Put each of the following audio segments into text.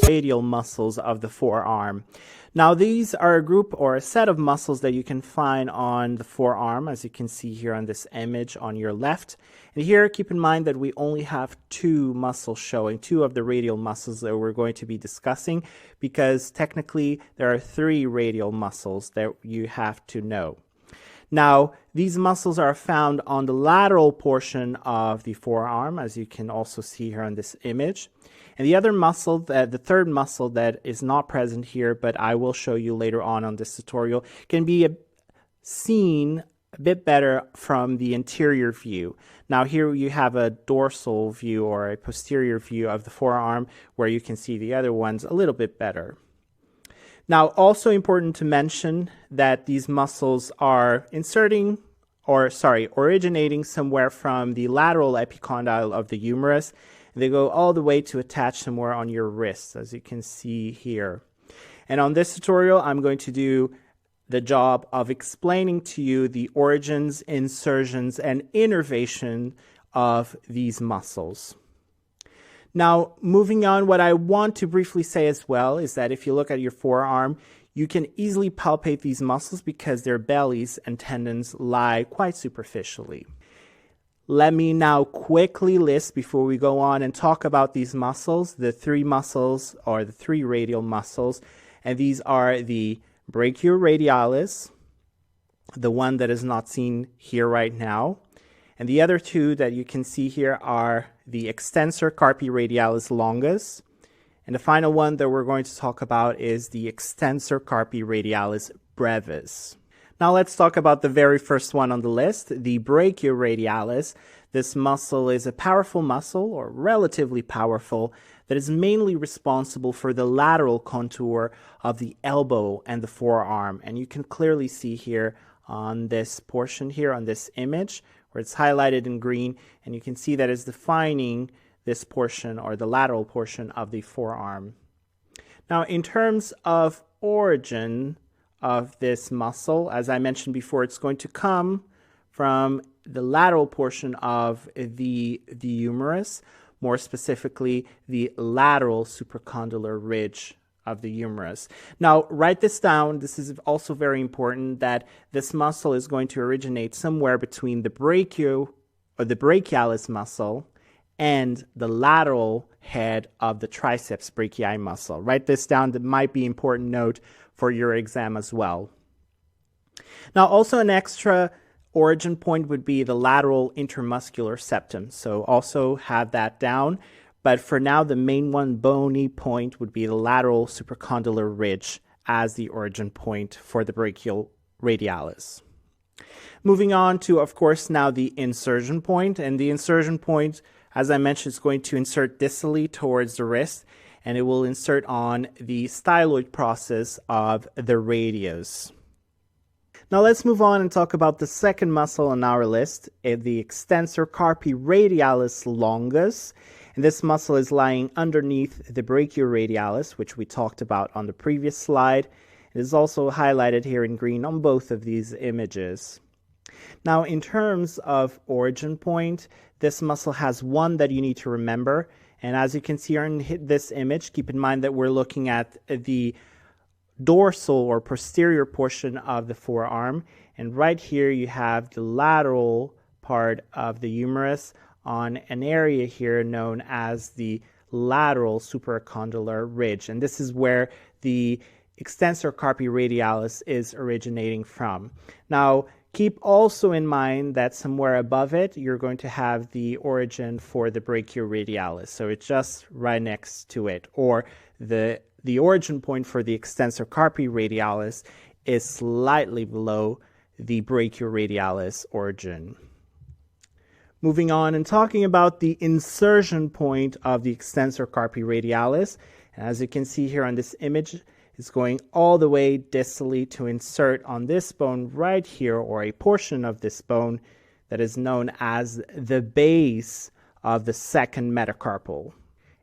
Radial muscles of the forearm. Now these are a group or a set of muscles that you can find on the forearm, as you can see here on this image on your left. And here keep in mind that we only have two muscles showing, two of the radial muscles that we're going to be discussing, because technically there are three radial muscles that you have to know. Now, these muscles are found on the lateral portion of the forearm, as you can also see here on this image. And the other muscle, the third muscle that is not present here, but I will show you later on this tutorial, can be seen a bit better from the anterior view. Now here you have a dorsal view or a posterior view of the forearm where you can see the other ones a little bit better. Now, also important to mention that these muscles are originating somewhere from the lateral epicondyle of the humerus. They go all the way to attach somewhere on your wrists, as you can see here. And on this tutorial, I'm going to do the job of explaining to you the origins, insertions, and innervation of these muscles. Now, moving on, what I want to briefly say as well is that if you look at your forearm, you can easily palpate these muscles because their bellies and tendons lie quite superficially. Let me now quickly list, before we go on and talk about these muscles, the three muscles or the three radial muscles. And these are the brachioradialis, the one that is not seen here right now. And the other two that you can see here are the extensor carpi radialis longus. And the final one that we're going to talk about is the extensor carpi radialis brevis. Now let's talk about the very first one on the list, the brachioradialis. This muscle is a powerful muscle, or relatively powerful, that is mainly responsible for the lateral contour of the elbow and the forearm. And you can clearly see here on this portion here on this image where it's highlighted in green, and you can see that it's defining this portion or the lateral portion of the forearm. Now in terms of origin of this muscle, as I mentioned before, it's going to come from the lateral portion of the humerus, more specifically the lateral supracondylar ridge of the humerus. Now write this down. This is also very important, that this muscle is going to originate somewhere between the brachialis muscle and the lateral head of the triceps brachii muscle. Write this down. That might be an important note for your exam as well. Now also an extra origin point would be the lateral intermuscular septum. So also have that down. But for now, the main one, bony point, would be the lateral supracondylar ridge as the origin point for the brachioradialis. Moving on to, of course, now the insertion point. And the insertion point, as I mentioned, is going to insert distally towards the wrist, and it will insert on the styloid process of the radius. Now let's move on and talk about the second muscle on our list, the extensor carpi radialis longus. And this muscle is lying underneath the brachioradialis, which we talked about on the previous slide. It is also highlighted here in green on both of these images. Now, in terms of origin point, this muscle has one that you need to remember. And as you can see in this image, keep in mind that we're looking at the dorsal or posterior portion of the forearm. And right here you have the lateral part of the humerus on an area here known as the lateral supracondylar ridge. And this is where the extensor carpi radialis is originating from. Now, keep also in mind that somewhere above it, you're going to have the origin for the brachioradialis. So it's just right next to it. Or the origin point for the extensor carpi radialis is slightly below the brachioradialis origin. Moving on and talking about the insertion point of the extensor carpi radialis. And as you can see here on this image, it's going all the way distally to insert on this bone right here, or a portion of this bone that is known as the base of the second metacarpal.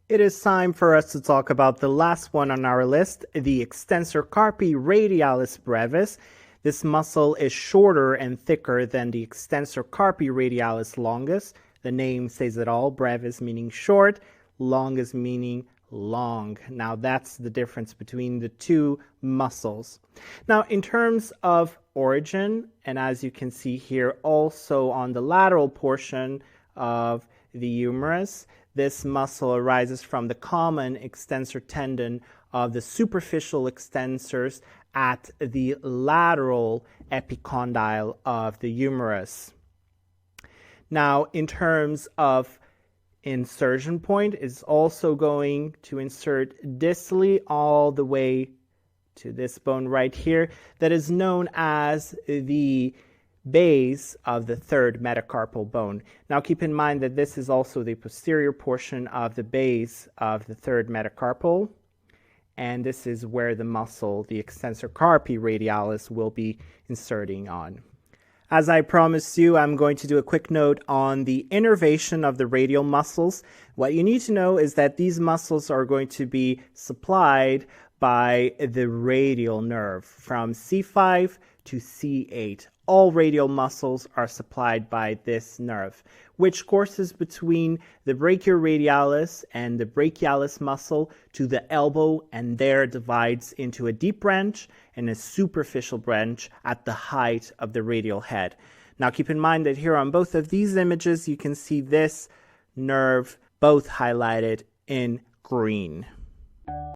It is time for us to talk about the last one on our list, the extensor carpi radialis brevis. This muscle is shorter and thicker than the extensor carpi radialis longus. The name says it all. Brevis meaning short, longus meaning long. Now that's the difference between the two muscles. Now in terms of origin, and as you can see here also on the lateral portion of the humerus, this muscle arises from the common extensor tendon of the superficial extensors at the lateral epicondyle of the humerus. Now, in terms of insertion point, is also going to insert distally all the way to this bone right here that is known as the base of the third metacarpal bone. Now keep in mind that this is also the posterior portion of the base of the third metacarpal, and this is where the muscle, the extensor carpi radialis, will be inserting on. As I promised you, I'm going to do a quick note on the innervation of the radial muscles. What you need to know is that these muscles are going to be supplied by the radial nerve from C5 to C8. All radial muscles are supplied by this nerve, which courses between the brachioradialis and the brachialis muscle to the elbow, and there divides into a deep branch and a superficial branch at the height of the radial head. Now keep in mind that here on both of these images you can see this nerve both highlighted in green.